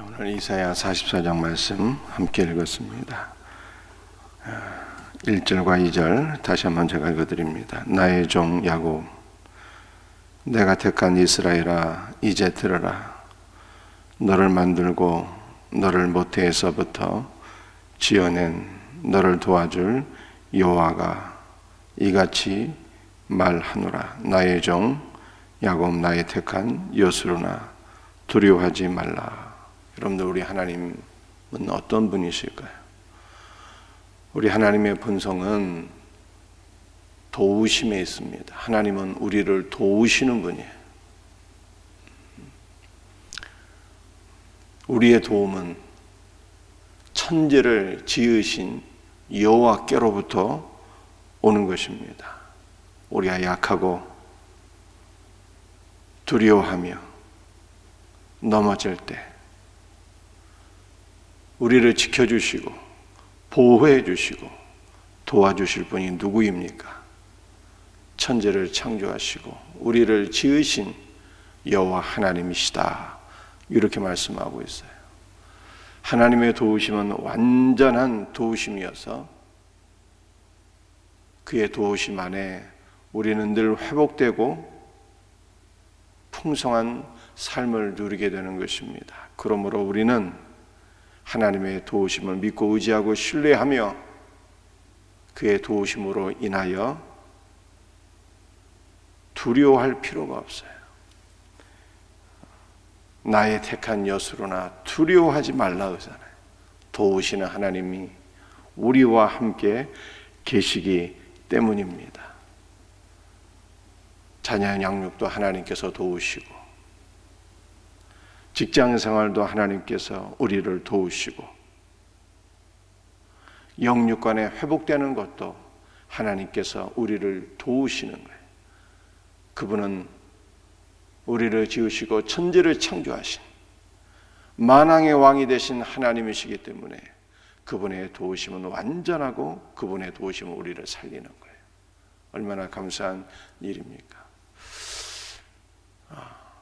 오늘 이사야 44장 말씀 함께 읽었습니다. 1절과 2절 다시 한번 제가 읽어드립니다. 나의 종 야곱, 내가 택한 이스라엘아, 이제 들어라. 너를 만들고 너를 모태에서부터 지어낸 너를 도와줄 여호와가 이같이 말하노라. 나의 종 야곱, 나의 택한 여수로나 두려워하지 말라. 여러분들, 우리 하나님은 어떤 분이실까요? 우리 하나님의 본성은 도우심에 있습니다. 하나님은 우리를 도우시는 분이에요. 우리의 도움은 천지를 지으신 여호와께로부터 오는 것입니다. 우리가 약하고 두려워하며 넘어질 때 우리를 지켜주시고 보호해 주시고 도와주실 분이 누구입니까? 천지를 창조하시고 우리를 지으신 여호와 하나님이시다, 이렇게 말씀하고 있어요. 하나님의 도우심은 완전한 도우심이어서 그의 도우심 안에 우리는 늘 회복되고 풍성한 삶을 누리게 되는 것입니다. 그러므로 우리는 하나님의 도우심을 믿고 의지하고 신뢰하며 그의 도우심으로 인하여 두려워할 필요가 없어요. 나의 택한 여수로나 두려워하지 말라 그러잖아요. 도우시는 하나님이 우리와 함께 계시기 때문입니다. 자녀 양육도 하나님께서 도우시고 직장 생활도 하나님께서 우리를 도우시고 영육간에 회복되는 것도 하나님께서 우리를 도우시는 거예요. 그분은 우리를 지으시고 천지를 창조하신 만왕의 왕이 되신 하나님이시기 때문에 그분의 도우심은 완전하고 그분의 도우심은 우리를 살리는 거예요. 얼마나 감사한 일입니까?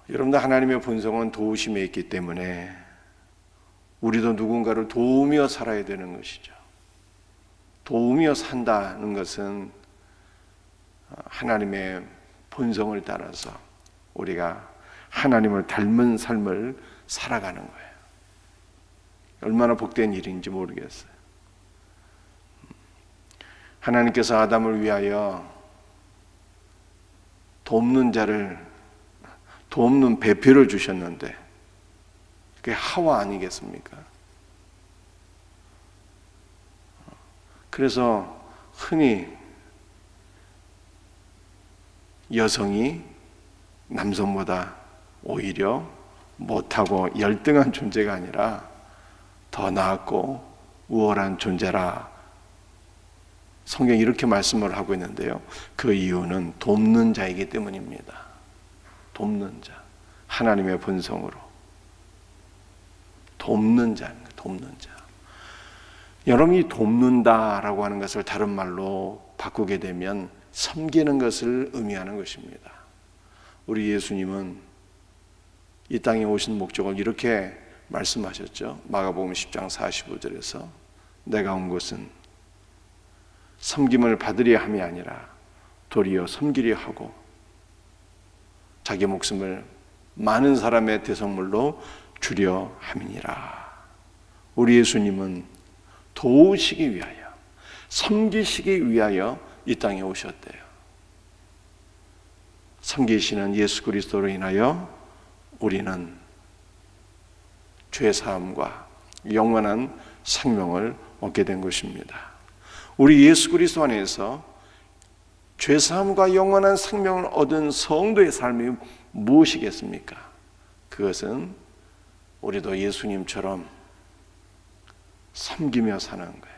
여러분들, 하나님의 본성은 도우심에 있기 때문에 우리도 누군가를 도우며 살아야 되는 것이죠. 도우며 산다는 것은 하나님의 본성을 따라서 우리가 하나님을 닮은 삶을 살아가는 거예요. 얼마나 복된 일인지 모르겠어요. 하나님께서 아담을 위하여 돕는 배필을 주셨는데 그게 하와 아니겠습니까? 그래서 흔히 여성이 남성보다 오히려 못하고 열등한 존재가 아니라 더 나았고 우월한 존재라 성경이 이렇게 말씀을 하고 있는데요, 그 이유는 돕는 자이기 때문입니다. 돕는 자, 하나님의 본성으로 돕는 자입니다. 돕는 자. 여러분이 돕는다라고 하는 것을 다른 말로 바꾸게 되면 섬기는 것을 의미하는 것입니다. 우리 예수님은 이 땅에 오신 목적을 이렇게 말씀하셨죠. 마가복음 10장 45절에서 내가 온 것은 섬김을 받으려 함이 아니라 도리어 섬기려 하고 자기 목숨을 많은 사람의 대성물로 주려 함이니라. 우리 예수님은 도우시기 위하여, 섬기시기 위하여 이 땅에 오셨대요. 섬기시는 예수 그리스도로 인하여 우리는 죄사함과 영원한 생명을 얻게 된 것입니다. 우리 예수 그리스도 안에서 죄사함과 영원한 생명을 얻은 성도의 삶이 무엇이겠습니까? 그것은 우리도 예수님처럼 섬기며 사는 거예요.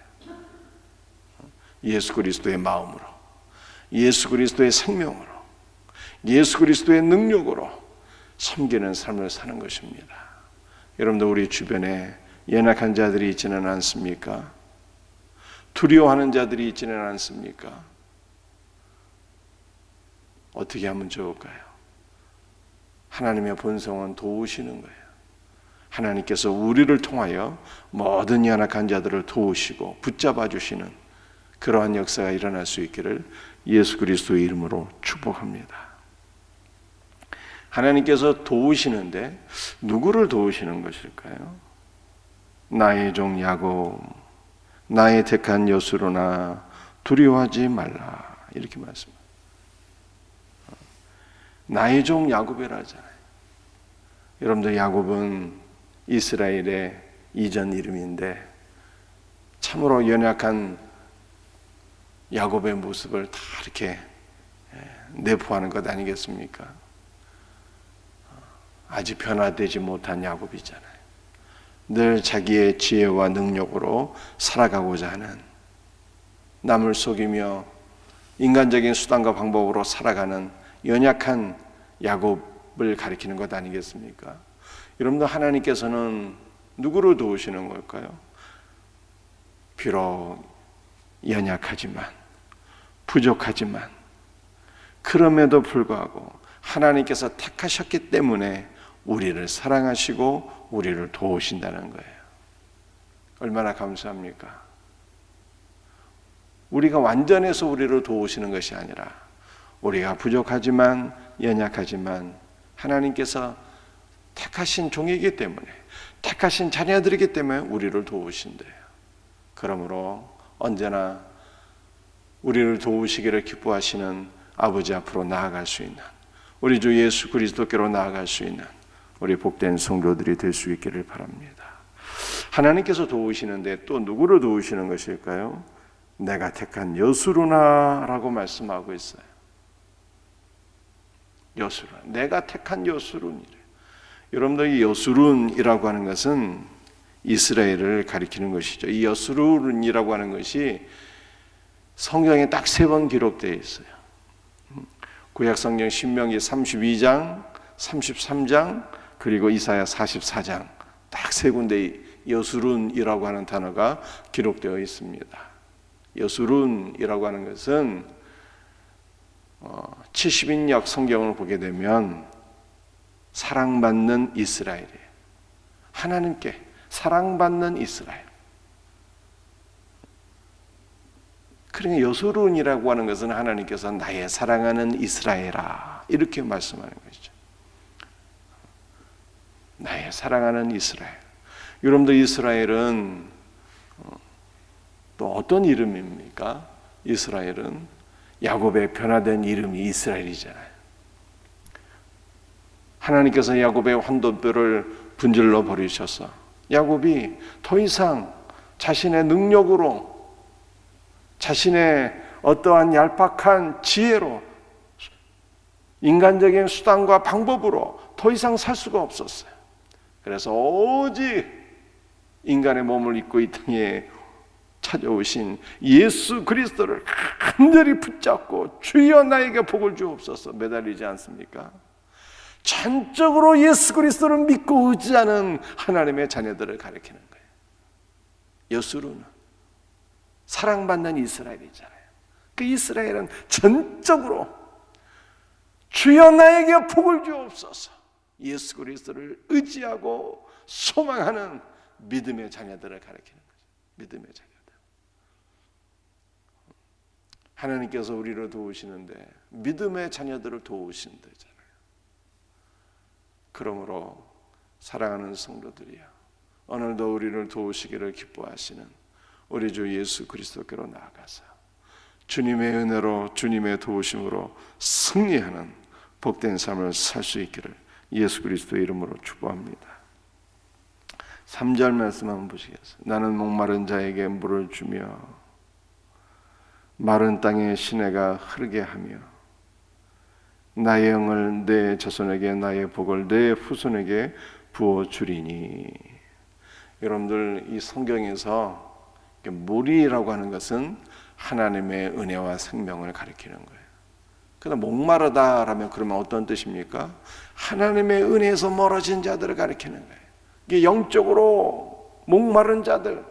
예수 그리스도의 마음으로, 예수 그리스도의 생명으로, 예수 그리스도의 능력으로 섬기는 삶을 사는 것입니다. 여러분들, 우리 주변에 연약한 자들이 있지는 않습니까? 두려워하는 자들이 있지는 않습니까? 어떻게 하면 좋을까요? 하나님의 본성은 도우시는 거예요. 하나님께서 우리를 통하여 모든 연약한 자들을 도우시고 붙잡아 주시는 그러한 역사가 일어날 수 있기를 예수 그리스도의 이름으로 축복합니다. 하나님께서 도우시는데 누구를 도우시는 것일까요? 나의 종 야곱, 나의 택한 여수로나 두려워하지 말라, 이렇게 말씀합니다. 나의 종 야곱이라 하잖아요. 여러분들, 야곱은 이스라엘의 이전 이름인데 참으로 연약한 야곱의 모습을 다 이렇게 내포하는 것 아니겠습니까? 아직 변화되지 못한 야곱이잖아요. 늘 자기의 지혜와 능력으로 살아가고자 하는, 남을 속이며 인간적인 수단과 방법으로 살아가는 연약한 야곱을 가리키는 것 아니겠습니까? 여러분들, 하나님께서는 누구를 도우시는 걸까요? 비록 연약하지만, 부족하지만, 그럼에도 불구하고 하나님께서 택하셨기 때문에 우리를 사랑하시고 우리를 도우신다는 거예요. 얼마나 감사합니까? 우리가 완전해서 우리를 도우시는 것이 아니라 우리가 부족하지만, 연약하지만 하나님께서 택하신 종이기 때문에, 택하신 자녀들이기 때문에 우리를 도우신대요. 그러므로 언제나 우리를 도우시기를 기뻐하시는 아버지 앞으로 나아갈 수 있는, 우리 주 예수 그리스도께로 나아갈 수 있는 우리 복된 성도들이 될 수 있기를 바랍니다. 하나님께서 도우시는데 또 누구를 도우시는 것일까요? 내가 택한 여수로나 라고 말씀하고 있어요. 여수론, 내가 택한 여수론이래. 여러분들, 이 여수론이라고 하는 것은 이스라엘을 가리키는 것이죠. 이 여수론이라고 하는 것이 성경에 딱 3번 기록되어 있어요. 구약 성경 신명기 32장, 33장, 그리고 이사야 44장, 딱 3군데 여수론이라고 하는 단어가 기록되어 있습니다. 여수론이라고 하는 것은 70인역 성경을 보게 되면 사랑받는 이스라엘이에요. 하나님께 사랑받는 이스라엘. 그러니까 여수론이라고 하는 것은 하나님께서 나의 사랑하는 이스라엘아, 이렇게 말씀하는 것이죠. 나의 사랑하는 이스라엘. 여러분들, 이스라엘은 또 어떤 이름입니까? 이스라엘은 야곱의 변화된 이름이 이스라엘이잖아요. 하나님께서 야곱의 환도뼈를 분질러 버리셔서 야곱이 더 이상 자신의 능력으로, 자신의 어떠한 얄팍한 지혜로, 인간적인 수단과 방법으로 더 이상 살 수가 없었어요. 그래서 오직 인간의 몸을 입고 이 땅에 찾아오신 예수 그리스도를 간절히 붙잡고 주여 나에게 복을 주옵소서 매달리지 않습니까? 전적으로 예수 그리스도를 믿고 의지하는 하나님의 자녀들을 가리키는 거예요. 여수로는 사랑받는 이스라엘이잖아요. 그 이스라엘은 전적으로 주여 나에게 복을 주옵소서, 예수 그리스도를 의지하고 소망하는 믿음의 자녀들을 가리키는 거죠. 믿음의 자녀들. 하나님께서 우리를 도우시는데 믿음의 자녀들을 도우신다잖아요. 그러므로 사랑하는 성도들이여, 오늘도 우리를 도우시기를 기뻐하시는 우리 주 예수 그리스도께로 나아가서 주님의 은혜로, 주님의 도우심으로 승리하는 복된 삶을 살 수 있기를 예수 그리스도의 이름으로 축복합니다. 3절 말씀 한번 보시겠어요? 나는 목마른 자에게 물을 주며 마른 땅에 시내가 흐르게 하며 나의 영을 내 자손에게, 나의 복을 내 후손에게 부어주리니. 여러분들, 이 성경에서 물이라고 하는 것은 하나님의 은혜와 생명을 가리키는 거예요. 그러나 목마르다라면 그러면 어떤 뜻입니까? 하나님의 은혜에서 멀어진 자들을 가리키는 거예요. 이게 영적으로 목마른 자들,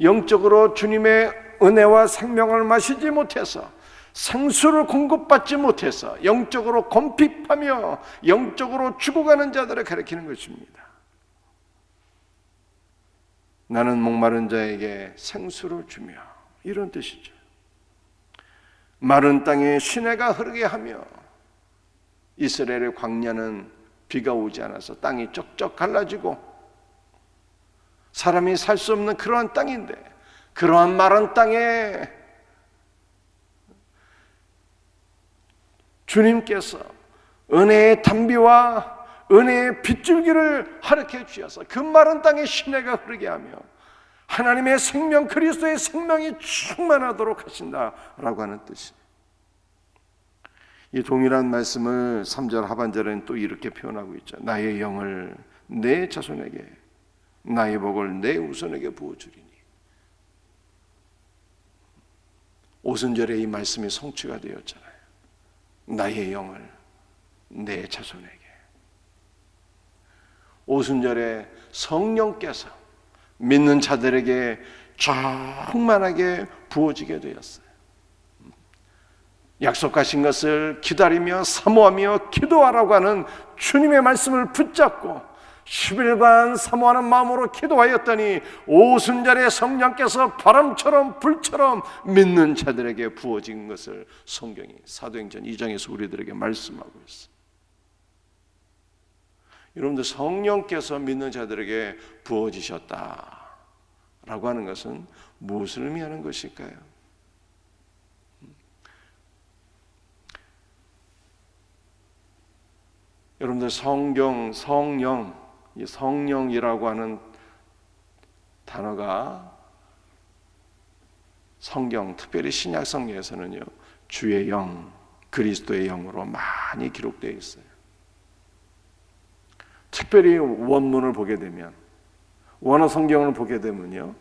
영적으로 주님의 은혜와 생명을 마시지 못해서, 생수를 공급받지 못해서 영적으로 궁핍하며 영적으로 죽어가는 자들을 가리키는 것입니다. 나는 목마른 자에게 생수를 주며, 이런 뜻이죠. 마른 땅에 시내가 흐르게 하며, 이스라엘의 광야는 비가 오지 않아서 땅이 쩍쩍 갈라지고 사람이 살 수 없는 그러한 땅인데, 그러한 마른 땅에 주님께서 은혜의 단비와 은혜의 빗줄기를 가르쳐 주셔서 그 마른 땅에 시내가 흐르게 하며 하나님의 생명, 그리스도의 생명이 충만하도록 하신다라고 하는 뜻이에요. 이 동일한 말씀을 3절 하반절에는 또 이렇게 표현하고 있죠. 나의 영을 내 자손에게, 나의 복을 내 후손에게 부어주리니. 오순절에 이 말씀이 성취가 되었잖아요. 나의 영을 내 자손에게. 오순절에 성령께서 믿는 자들에게 충만하게 부어지게 되었어요. 약속하신 것을 기다리며 사모하며 기도하라고 하는 주님의 말씀을 붙잡고 10일간 사모하는 마음으로 기도하였더니 오순절에 성령께서 바람처럼 불처럼 믿는 자들에게 부어진 것을 성경이 사도행전 2장에서 우리들에게 말씀하고 있어요. 여러분들, 성령께서 믿는 자들에게 부어지셨다라고 하는 것은 무엇을 의미하는 것일까요? 여러분들, 성령, 이 성령이라고 하는 단어가 성경, 특별히 신약 성경에서는요, 주의 영, 그리스도의 영으로 많이 기록되어 있어요. 특별히 원문을 보게 되면, 원어 성경을 보게 되면요,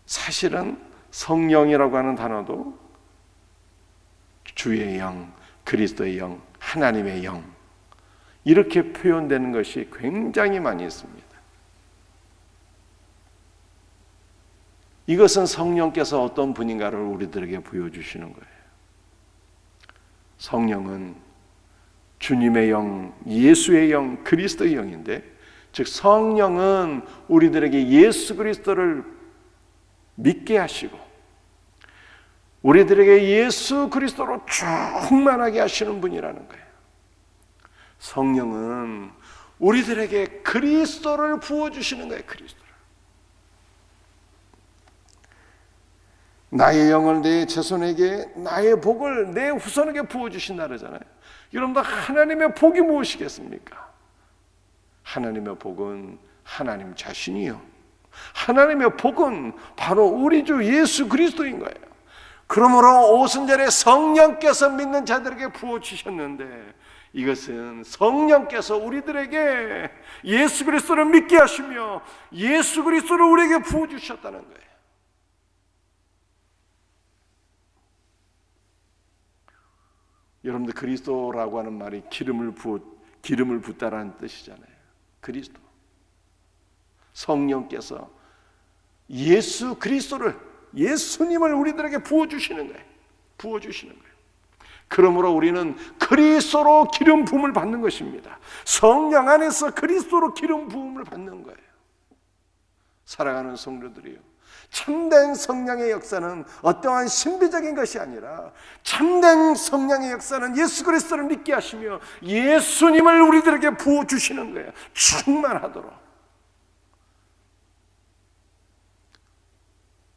사실은 성령이라고 하는 단어도 주의 영, 그리스도의 영, 하나님의 영, 이렇게 표현되는 것이 굉장히 많이 있습니다. 이것은 성령께서 어떤 분인가를 우리들에게 보여주시는 거예요. 성령은 주님의 영, 예수의 영, 그리스도의 영인데, 즉 성령은 우리들에게 예수 그리스도를 믿게 하시고 우리들에게 예수 그리스도로 충만하게 하시는 분이라는 거예요. 성령은 우리들에게 그리스도를 부어주시는 거예요. 그리스도를. 나의 영을 내 자손에게, 나의 복을 내 후손에게 부어주신다 그러잖아요. 여러분들, 하나님의 복이 무엇이겠습니까? 하나님의 복은 하나님 자신이요, 하나님의 복은 바로 우리 주 예수 그리스도인 거예요. 그러므로 오순절에 성령께서 믿는 자들에게 부어주셨는데, 이것은 성령께서 우리들에게 예수 그리스도를 믿게 하시며 예수 그리스도를 우리에게 부어주셨다는 거예요. 여러분들, 그리스도라고 하는 말이 기름을 붓다라는 뜻이잖아요. 그리스도, 성령께서 예수 그리스도를, 예수님을 우리들에게 부어주시는 거예요. 부어주시는 거예요. 그러므로 우리는 그리스도로 기름 부음을 받는 것입니다. 성령 안에서 그리스도로 기름 부음을 받는 거예요. 사랑하는 성도들이요, 참된 성령의 역사는 어떠한 신비적인 것이 아니라 참된 성령의 역사는 예수 그리스도를 믿게 하시며 예수님을 우리들에게 부어주시는 거예요. 충만하도록.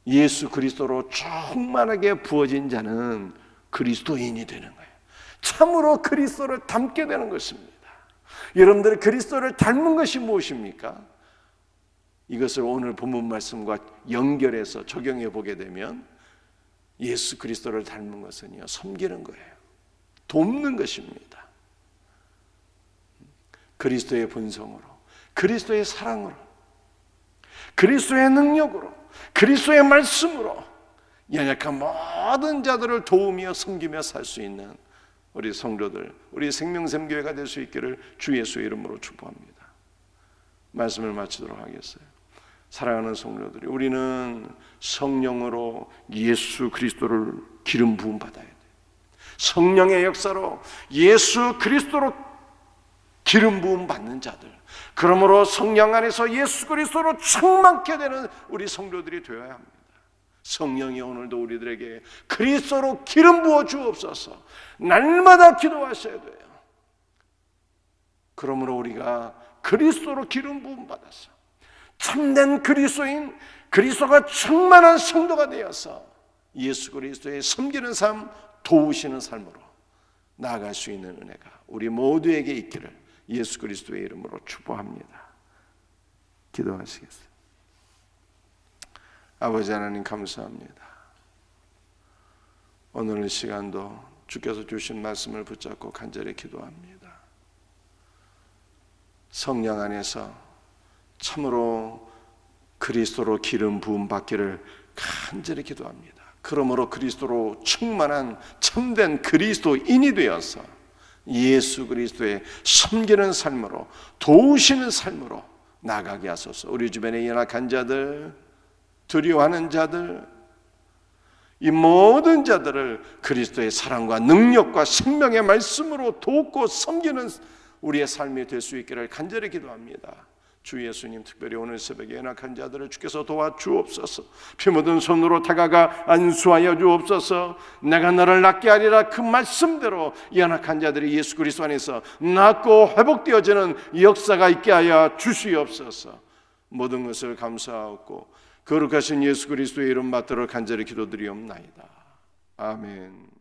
예수 그리스도로 충만하게 부어진 자는 그리스도인이 되는 거예요. 참으로 그리스도를 닮게 되는 것입니다. 여러분들이 그리스도를 닮은 것이 무엇입니까? 이것을 오늘 본문 말씀과 연결해서 적용해 보게 되면 예수 그리스도를 닮은 것은요, 섬기는 거예요. 돕는 것입니다. 그리스도의 본성으로, 그리스도의 사랑으로, 그리스도의 능력으로, 그리스도의 말씀으로 연약한 모든 자들을 도우며 섬기며 살 수 있는 우리 성도들, 우리 생명샘교회가 될 수 있기를 주 예수의 이름으로 축복합니다. 말씀을 마치도록 하겠어요. 사랑하는 성도들이, 우리는 성령으로 예수 그리스도를 기름 부음 받아야 돼요. 성령의 역사로 예수 그리스도로 기름 부음 받는 자들, 그러므로 성령 안에서 예수 그리스도로 충만케 되는 우리 성도들이 되어야 합니다. 성령이 오늘도 우리들에게 그리스도로 기름 부어 주옵소서. 날마다 기도하셔야 돼요. 그러므로 우리가 그리스도로 기름 부음 받아서 참된 그리스도인, 그리스도가 충만한 성도가 되어서 예수 그리스도의 섬기는 삶, 도우시는 삶으로 나아갈 수 있는 은혜가 우리 모두에게 있기를 예수 그리스도의 이름으로 축복합니다. 기도하시겠습니다. 아버지 하나님 감사합니다. 오늘 시간도 주께서 주신 말씀을 붙잡고 간절히 기도합니다. 성령 안에서 참으로 그리스도로 기름 부음 받기를 간절히 기도합니다. 그러므로 그리스도로 충만한 참된 그리스도인이 되어서 예수 그리스도의 섬기는 삶으로, 도우시는 삶으로 나가게 하소서. 우리 주변에 연약한 자들, 두려워하는 자들, 이 모든 자들을 그리스도의 사랑과 능력과 생명의 말씀으로 돕고 섬기는 우리의 삶이 될 수 있기를 간절히 기도합니다. 주 예수님, 특별히 오늘 새벽에 연약한 자들을 주께서 도와주옵소서. 피 묻은 손으로 다가가 안수하여 주옵소서. 내가 너를 낫게 하리라 그 말씀대로 연약한 자들이 예수 그리스도 안에서 낫고 회복되어지는 역사가 있게 하여 주시옵소서. 모든 것을 감사하고 거룩하신 예수 그리스도의 이름 받들어 간절히 기도드리옵나이다. 아멘.